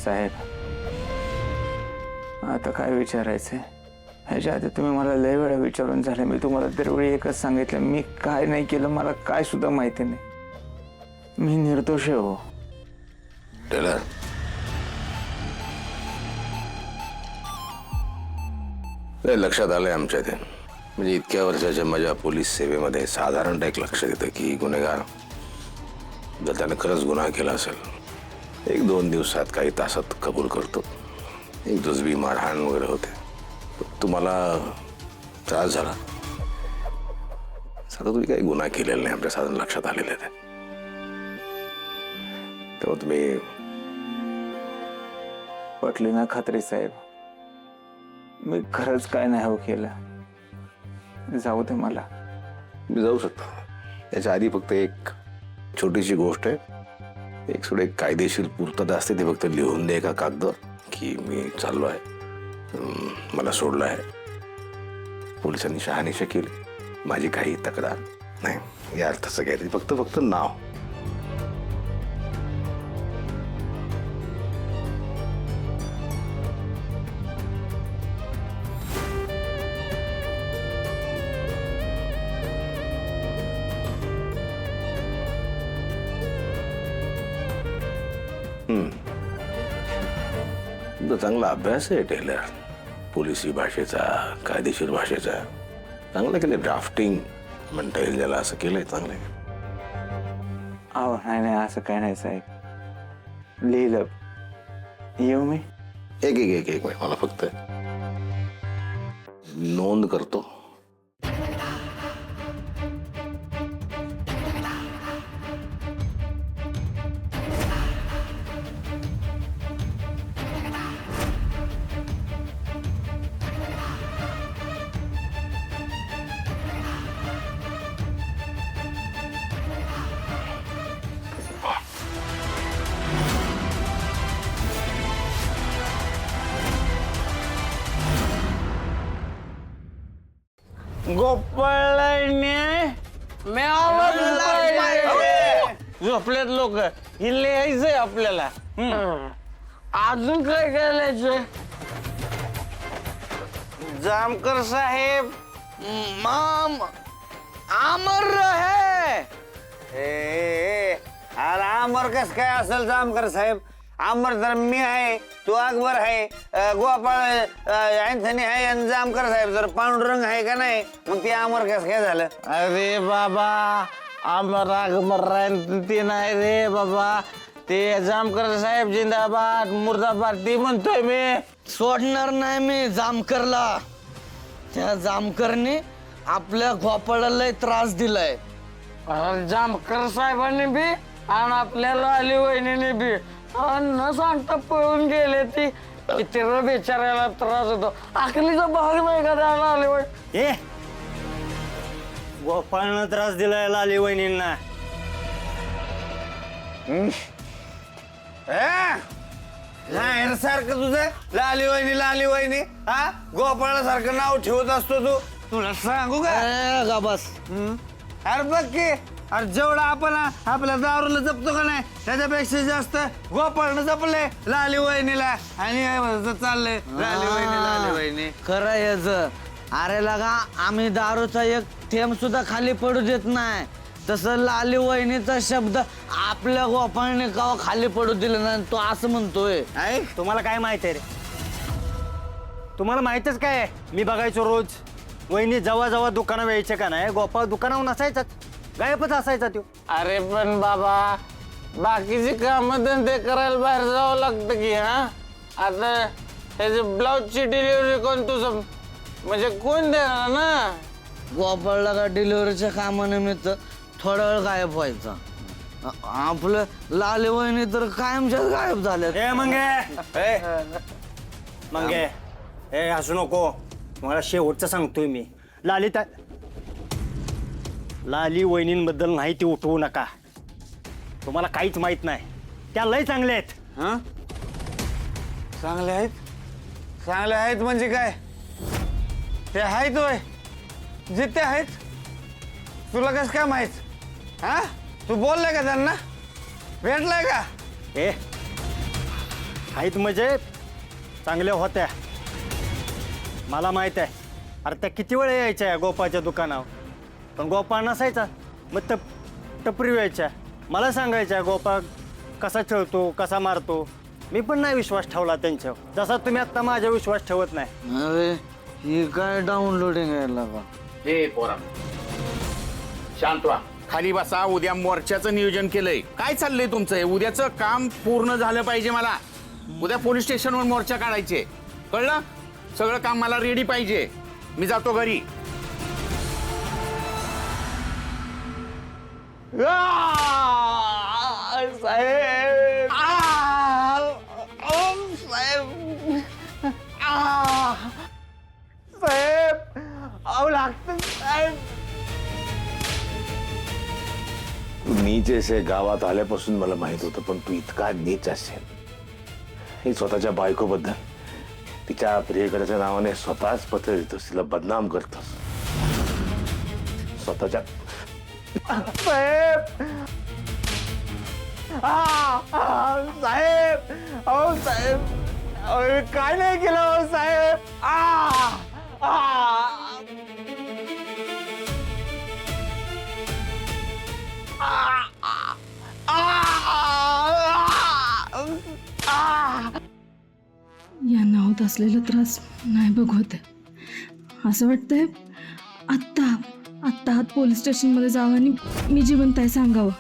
साहेब, आता काय विचारायचंय? ह्याच्या आधी तुम्ही मला लय वेळा विचारून झाले. मी तुम्हाला दरवेळी एकच सांगितलं, मी काय नाही केलं, मला काय सुद्धा माहिती नाही. मी निर्दोष आहे हो. टेलर, लक्षात आलंय आमच्या ते, म्हणजे इतक्या वर्षाच्या माझ्या पोलीस सेवेमध्ये साधारणतः एक लक्षात येतं की गुन्हेगार जर त्याने खरंच गुन्हा केला असेल, 1-2 दिवसात काही तासात कबूल करतो. एक जुजबी मारहाण वगैरे होते. तुम्हाला त्रास झाला, साधा तुम्ही काही गुन्हा केलेला नाही आमच्या साधारण लक्षात आलेलं आहे. तेव्हा तुम्ही पटली ना खात्री साहेब? मी खरंच काय नाही हो केलं. जाऊ दे मला. मी जाऊ शकतो. याच्या आधी फक्त एक छोटीशी गोष्ट आहे, एक सोडे कायदेशीर पूर्तता असते, ते फक्त लिहून दे एका कागदावर की मी चाललो आहे, मला सोडलं आहे. पोलिसांनी शहानिशा केली, माझी काही तक्रार नाही या अर्थाचं काय, फक्त नाव. चांगला अभ्यास आहे टेलर, पोलिसी भाषेचा, कायदेशीर भाषेचा. चांगलं केलं, ड्राफ्टिंग म्हणता येईल ज्याला, असं केलंय चांगलं. अहो नाही असं काय नाही साहेब. लिहिलं. येऊ मी? एक मिनिट, मला फक्त नोंद करतो. गोपाळने मी झोपलेत लोक, हे लिहायचंय आपल्याला. अजून काय करायचंय? जामकर साहेब माम अमर रहे. अरे अमर कस काय असेल जामकर साहेब? अमर तर मी आहे, तू अकबर आहे, गोपाळ अँथनी आहे, आणि जामकर साहेब जर पांडुरंग आहे का नाही, मग ते अमर कस काय झालं? अरे बाबा, अमर अकबर ते नाही रे बाबा, ते जामकर साहेब जिंदाबाद मुर्दाबाद ती म्हणतोय मी. सोडणार नाही मी जामकरला. त्या जामकरने आपल्या गोपाळाला लय त्रास दिलाय. जामकर साहेबांनी बी आणि आपल्याला आली वहिनीने बी न सांगता पळून गेले. ती किती बेचाऱ्याला त्रास होतो. अकलीचा भाग नाही का त्याला आले वय. ए गोपाळनं त्रास दिलाय लाली वहिनींना. सारखं तुझं लाली वहिनी हा, गोपाळा सारखं नाव ठेवत असतो तू. तुला सांगू का बस. अरे बघ की, अरे जेवढा आपण आपल्या दारूला जपतो का नाही, त्याच्यापेक्षा जास्त गोपाळनं जपले लाली वहिनीला. आणि चाललंय लाली वहिनी. खरं याच. अरे लगा, आम्ही दारूचा एक थेंब सुद्धा खाली पडू देत नाही. तसं लाली वहिनीचा शब्द आपल्या गोपाळने का खाली पडू दिलं नाही, तो असं म्हणतोय. तुम्हाला काय माहित आहे रे? तुम्हाला माहितच काय आहे? मी बघायचो रोज वहिनी जेव्हा जेव्हा दुकानं व्यायचे का नाही, गोपाळ दुकानावर नसायचाच, गायबच असायचा तो. अरे पण बाबा, बाकीची कामं धंदे करायला बाहेर जावं लागतं की. हा, आता त्याची ब्लाऊजची डिलिव्हरी कोण तुझं म्हणजे कोण देणार ना? गोपाळला का डिलिव्हरीच्या कामानिमित्त थोडा वेळ गायब व्हायचा. आपलं लाली वहिनी तर कायमच्याच गायब झाल्या. मंगे ए असू नको. मला शेवटचं सांगतोय मी, लाली वहिनींबद्दल माहिती उठवू नका. तुम्हाला काहीच माहित नाही. त्या लय चांगल्या आहेत. हा, चांगले आहेत? चांगले आहेत म्हणजे काय? ते आहेत होय, जिथे आहेत. तुला कसं काय माहित? हा, तू बोललाय का त्यांना? भेटलाय का? ए आहेत म्हणजे चांगल्या होत्या. मला माहित आहे. अरे त्या किती वेळ यायच्या या गोपाच्या दुकानावर, पण गोपा नसायचा. मग टपरी यायच्या, मला सांगायच्या गोपा कसा खेळतो कसा मारतो. मी पण नाही विश्वास ठेवला त्यांच्यावर, जसा तुम्ही आता माझ्या विश्वास ठेवत नाही. अरे ही काय डाउनलोडिंग आहे लगा. हे पोरा शांत व्हा, खाली बसा. उद्या मोर्चाचं नियोजन केलंय. काय चाललंय तुमचं हे? उद्याचं काम पूर्ण झालं पाहिजे मला. उद्या पोलीस स्टेशनवर मोर्चा काढायचे, कळलं? सगळं काम मला रेडी पाहिजे. मी जातो घरी. साहेब साहेब अहो लागतं साहेब. तू नीच आहेस हे गावात आल्यापासून मला माहित होतं, पण तू इतका नीच असेल हे स्वतःच्या बायकोबद्दल, तिच्या प्रियकराच्या नावाने स्वतःच पत्र देतोस, तिला बदनाम करतोस स्वतःच्या. साहेब साहेब अहो साहेब अहो काय नाही केलं हो साहेब. यांना होत असलेला त्रास नाही बघवत. असं वाटतंय आत्ता आत्ता आत पोलीस स्टेशनमध्ये जावं आणि मी जिवंत आहे सांगावं.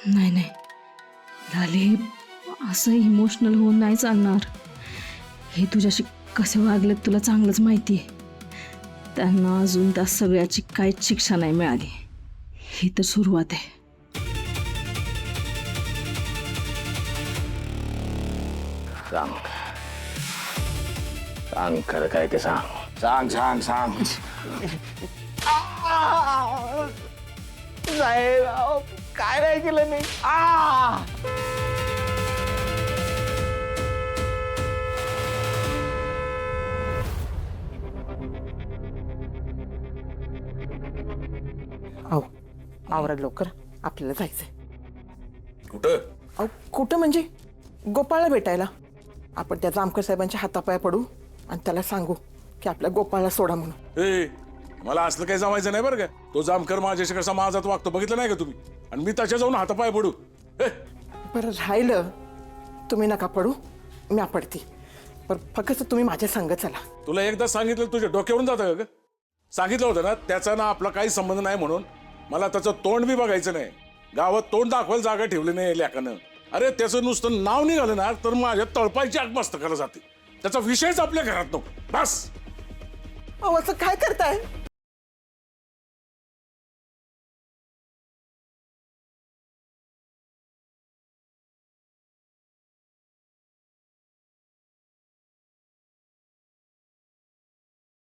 नाही नाही झाले असं इमोशनल होऊन नाही चालणार. हे तुझ्याशी कसे वागलेत तुला चांगलंच माहिती आहे. त्यांना अजून त्या सगळ्याची काहीच शिक्षा नाही मिळाली. ही तर सुरुवात आहे. सांग सांग खरं काय ते सांग. सांग सांग सांग. साहेब अहो काय नाही केलं मी. अहो आवरा लवकर, आपल्याला जायचंय. कुठं? अहो कुठं म्हणजे गोपाळला भेटायला. आपण त्या जामकर साहेबांच्या हातापाया पडू आणि त्याला सांगू की आपल्या गोपाळला सोडा म्हणून. ए मला असलं काही जमायचं नाही बरं का. तो जामकर माझ्याशी कसा माझात वागतो बघितलं नाही का तुम्ही, आणि मी त्याच्या जाऊन हातापाय पडू. बरं राहिलं तुम्ही नका पडू, मी पडते. बरं फक्त तुम्ही माझ्या संग चला. तुला एकदा सांगितलं तुझ्या डोक्यावरून जातं का? सांगितलं होतं ना त्याचा ना आपला काही संबंध नाही म्हणून. मला त्याचं तोंड बी बघायचं नाही. गावात तोंड दाखवायला जागा ठेवली नाही लेकानं. अरे त्याचं नुसतं नाव निघालं ना तर माझ्या तळपायची आग मस्त करायला जाते. त्याचा विषयच आपल्या घरात नको बस. अहो असं काय करताय?